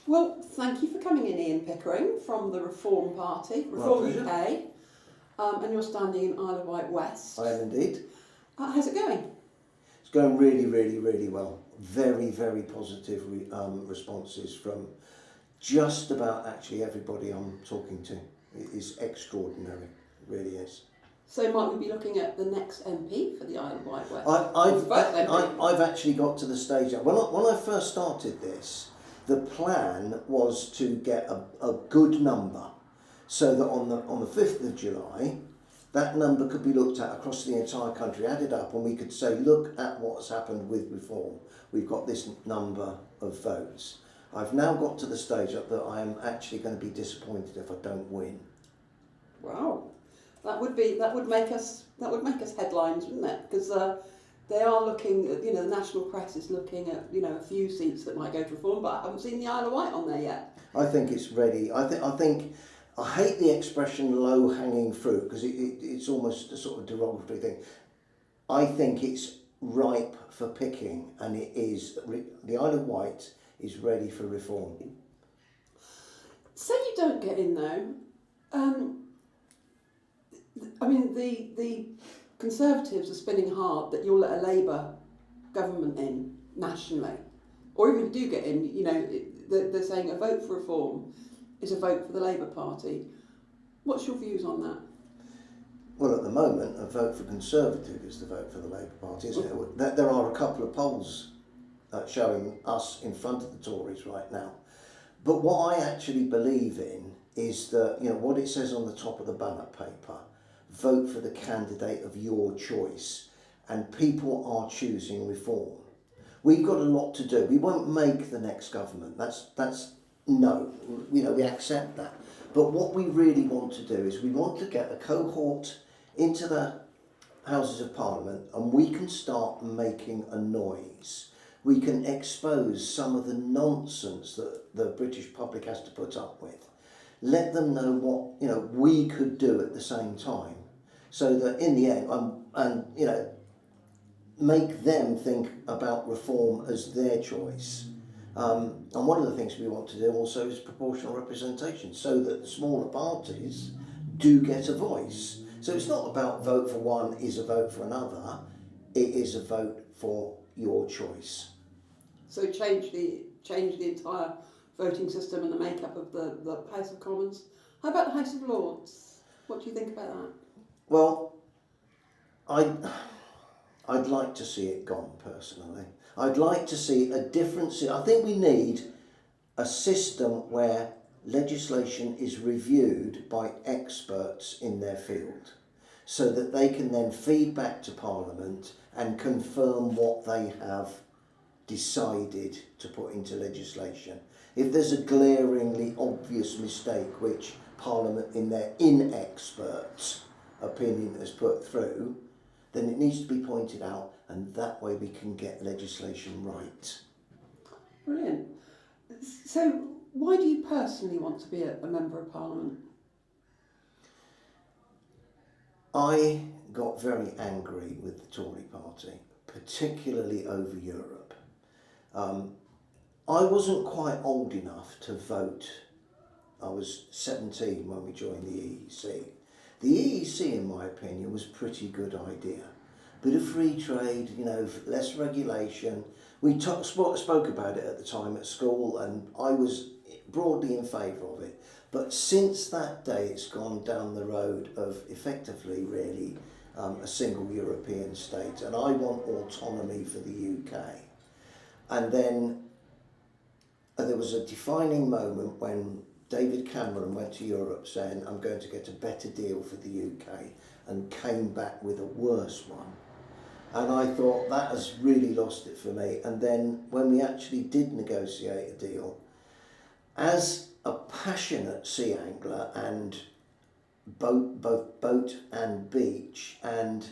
Well, thank you for coming in, Ian Pickering, from the Reform Party, Reform UK, and you're standing in Isle of Wight West. I am indeed. How's it going? It's going really, really, really well. Very, very positive responses from just about actually everybody I'm talking to. It is extraordinary, it really is. So might we be looking at the next MP for the Isle of Wight West? I've actually got to the stage. When I first started this, the plan was to get a good number, so that on the 5th of July, that number could be looked at across the entire country, added up, and we could say, look at what's happened with reform. We've got this number of votes. I've now got to the stage that I am actually going to be disappointed if I don't win. Wow, that would make us headlines, wouldn't it? Because they are looking at, the national press is looking at, a few seats that might go to reform, but I haven't seen the Isle of Wight on there yet. I think it's ready. I hate the expression low-hanging fruit because it's almost a sort of derogatory thing. I think it's ripe for picking, and it is. The Isle of Wight is ready for reform. Say you don't get in though. The Conservatives are spinning hard that you'll let a Labour government in nationally, or even if you do get in, they're saying a vote for reform is a vote for the Labour Party. What's your views on that? Well, at the moment, a vote for Conservative is the vote for the Labour Party, isn't it? There are a couple of polls showing us in front of the Tories right now. But what I actually believe in is that, what it says on the top of the ballot paper, vote for the candidate of your choice, and people are choosing reform. We've got a lot to do. We won't make the next government. That's no, we accept that. But what we really want to do is we want to get a cohort into the Houses of Parliament, and we can start making a noise. We can expose some of the nonsense that the British public has to put up with. Let them know what we could do at the same time, so that in the end, make them think about reform as their choice. And one of the things we want to do also is proportional representation, so that the smaller parties do get a voice. So it's not about vote for one is a vote for another. It is a vote for your choice. So change the entire voting system and the makeup of the House of Commons. How about the House of Lords? What do you think about that? Well, I'd like to see it gone, personally. I'd like to see a difference. I think we need a system where legislation is reviewed by experts in their field, so that they can then feed back to Parliament and confirm what they have decided to put into legislation. If there's a glaringly obvious mistake which Parliament in their inexpert opinion has put through, then it needs to be pointed out, and that way we can get legislation right. Brilliant. So why do you personally want to be a Member of Parliament? I got very angry with the Tory party, particularly over Europe. I wasn't quite old enough to vote. I was 17 when we joined the EEC. The EEC, in my opinion, was a pretty good idea. Bit of free trade, less regulation. We spoke about it at the time at school, and I was broadly in favour of it. But since that day, it's gone down the road of effectively, really, a single European state. And I want autonomy for the UK. And then there was a defining moment when David Cameron went to Europe saying, I'm going to get a better deal for the UK, and came back with a worse one. And I thought, that has really lost it for me. And then when we actually did negotiate a deal, as a passionate sea angler and both boat and beach, and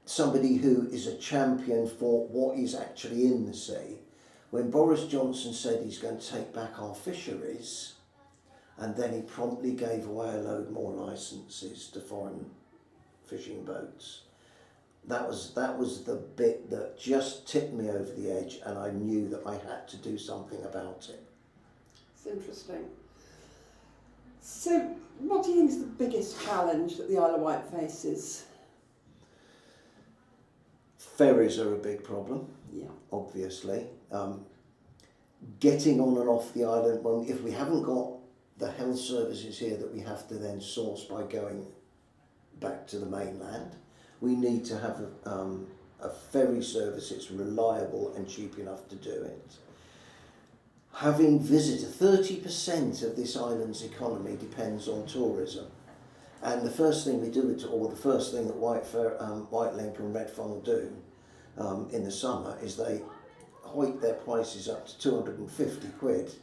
somebody who is a champion for what is actually in the sea, when Boris Johnson said he's going to take back our fisheries, and then he promptly gave away a load more licences to foreign fishing boats, that was the bit that just tipped me over the edge, and I knew that I had to do something about it. It's interesting. So, what do you think is the biggest challenge that the Isle of Wight faces? Ferries are a big problem, Yeah. obviously. Getting on and off the island, well, if we haven't got the health services here that we have to then source by going back to the mainland, we need to have a ferry service that's reliable and cheap enough to do it. Having visited, 30% of this island's economy depends on tourism. And the first thing we do, or the first thing that Wight Link and Red Funnel do in the summer, is they hoik their prices up to 250 quid.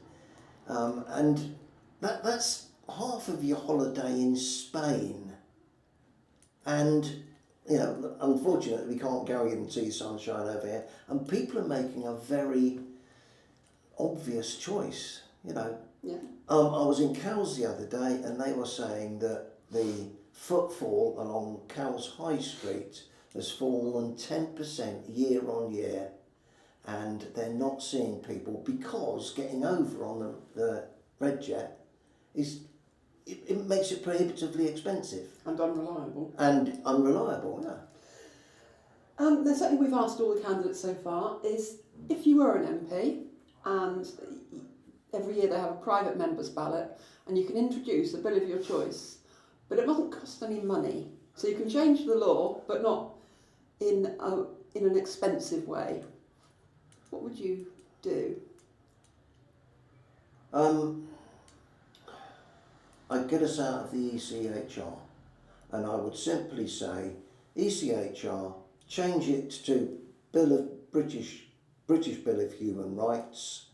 And that's half of your holiday in Spain. And, you know, unfortunately we can't guarantee sunshine over here. And people are making a very obvious choice, you know. Yeah. I was in Cowes the other day and they were saying that the footfall along Cowes High Street has fallen 10% year on year, and they're not seeing people because getting over on the Red Jet it makes it prohibitively expensive. And unreliable. And unreliable, yeah. There's something we've asked all the candidates so far is, if you were an MP, and every year they have a private members ballot, and you can introduce a bill of your choice, but it doesn't cost any money. So you can change the law, but not in an expensive way. What would you do? I'd get us out of the ECHR, and I would simply say, ECHR, change it to British Bill of Human Rights.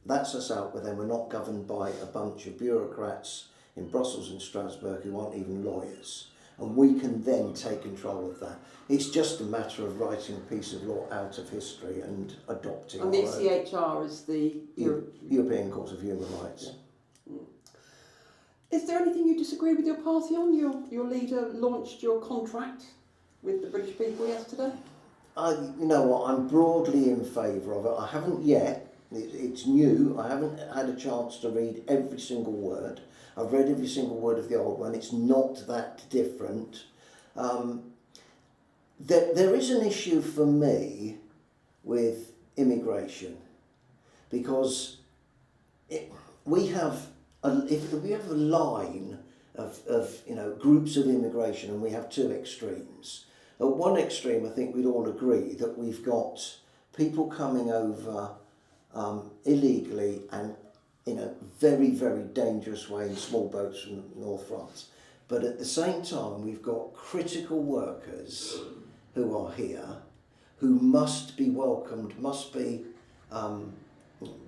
That's us out with them. We're not governed by a bunch of bureaucrats in Brussels and Strasbourg who aren't even lawyers. And we can then take control of that. It's just a matter of writing a piece of law out of history and adopting And the ECHR is the European Court of Human Rights. Yeah. Is there anything you disagree with your party on? Your leader launched your contract with the British people yesterday. You know what, I'm broadly in favour of it. I haven't yet, it's new, I haven't had a chance to read every single word. I've read every single word of the old one, it's not that different. There is an issue for me with immigration, because we have if we have a line of you know, groups of immigration, and we have two extremes. At one extreme, I think we'd all agree that we've got people coming over illegally and in a very, very dangerous way in small boats from North France. But at the same time, we've got critical workers who are here, who must be welcomed, must be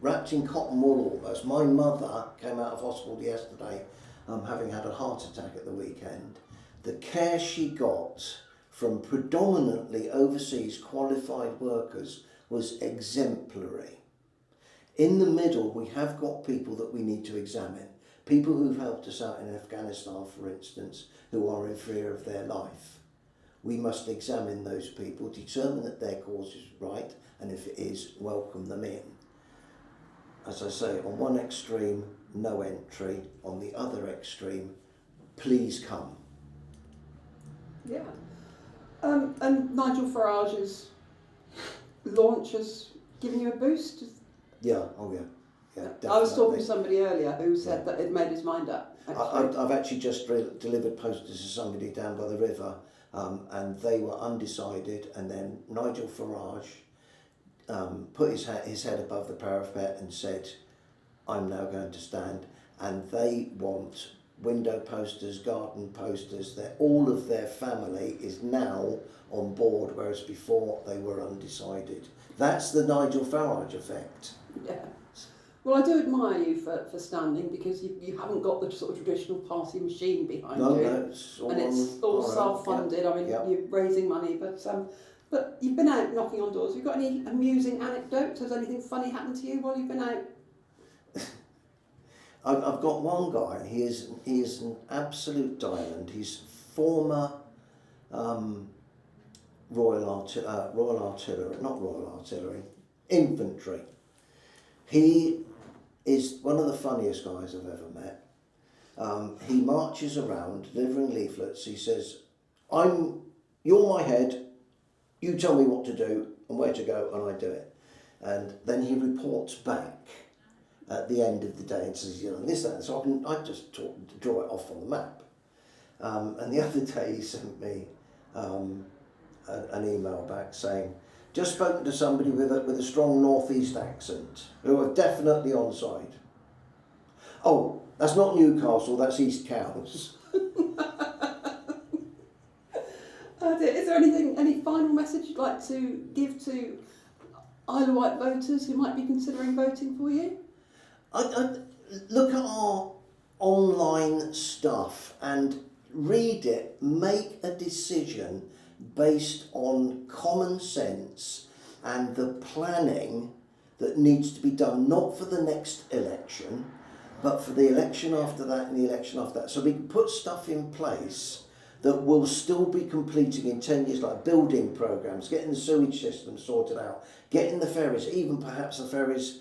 wrapped in cotton wool almost. My mother came out of hospital yesterday, having had a heart attack at the weekend. The care she got from predominantly overseas qualified workers was exemplary. In the middle, we have got people that we need to examine. People who've helped us out in Afghanistan, for instance, who are in fear of their life. We must examine those people, determine that their cause is right, and if it is, welcome them in. As I say, on one extreme, no entry. On the other extreme, please come. Yeah. And Nigel Farage's launch has given you a boost? Yeah, oh yeah. Yeah, definitely. I was talking to somebody earlier who said that it made his mind up. I've actually just delivered posters to somebody down by the river, and they were undecided, and then Nigel Farage put his head above the parapet and said, I'm now going to stand, and they want window posters, garden posters, all of their family is now on board, whereas before they were undecided. That's the Nigel Farage effect. Yeah. Well, I do admire you for standing, because you haven't got the sort of traditional party machine behind you. No, it's all, and it's all self-funded. Yeah. I mean, yeah. you're raising money, but you've been out knocking on doors. Have you got any amusing anecdotes? Has anything funny happened to you while you've been out? I've got one guy. He is an absolute diamond. He's former Royal Artillery, not Royal Artillery, infantry. He is one of the funniest guys I've ever met. He marches around delivering leaflets. He says, you're my head, you tell me what to do and where to go, and I do it. And then he reports back at the end of the day and says, this, that. So I just draw it off on the map. And the other day he sent me an email back saying, just spoken to somebody with a strong northeast accent who are definitely on side. Oh, that's not Newcastle, that's East Cowes. Is there any final message you'd like to give to Isle of Wight voters who might be considering voting for you? I look at our online stuff and read it, make a decision based on common sense and the planning that needs to be done, not for the next election, but for the election after that and the election after that. So we can put stuff in place that will still be completing in 10 years, like building programmes, getting the sewage system sorted out, getting the ferries, even perhaps the ferries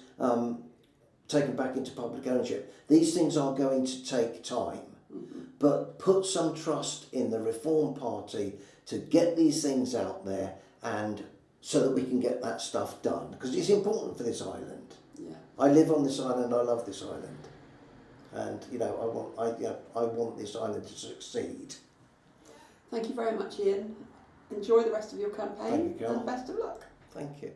taken back into public ownership. These things are going to take time, but put some trust in the Reform Party to get these things out there, and so that we can get that stuff done, because it's important for this island. Yeah. I live on this island, I love this island, and I want this island to succeed. Thank you very much, Ian. Enjoy the rest of your campaign. Thank you, Carol. And best of luck. Thank you.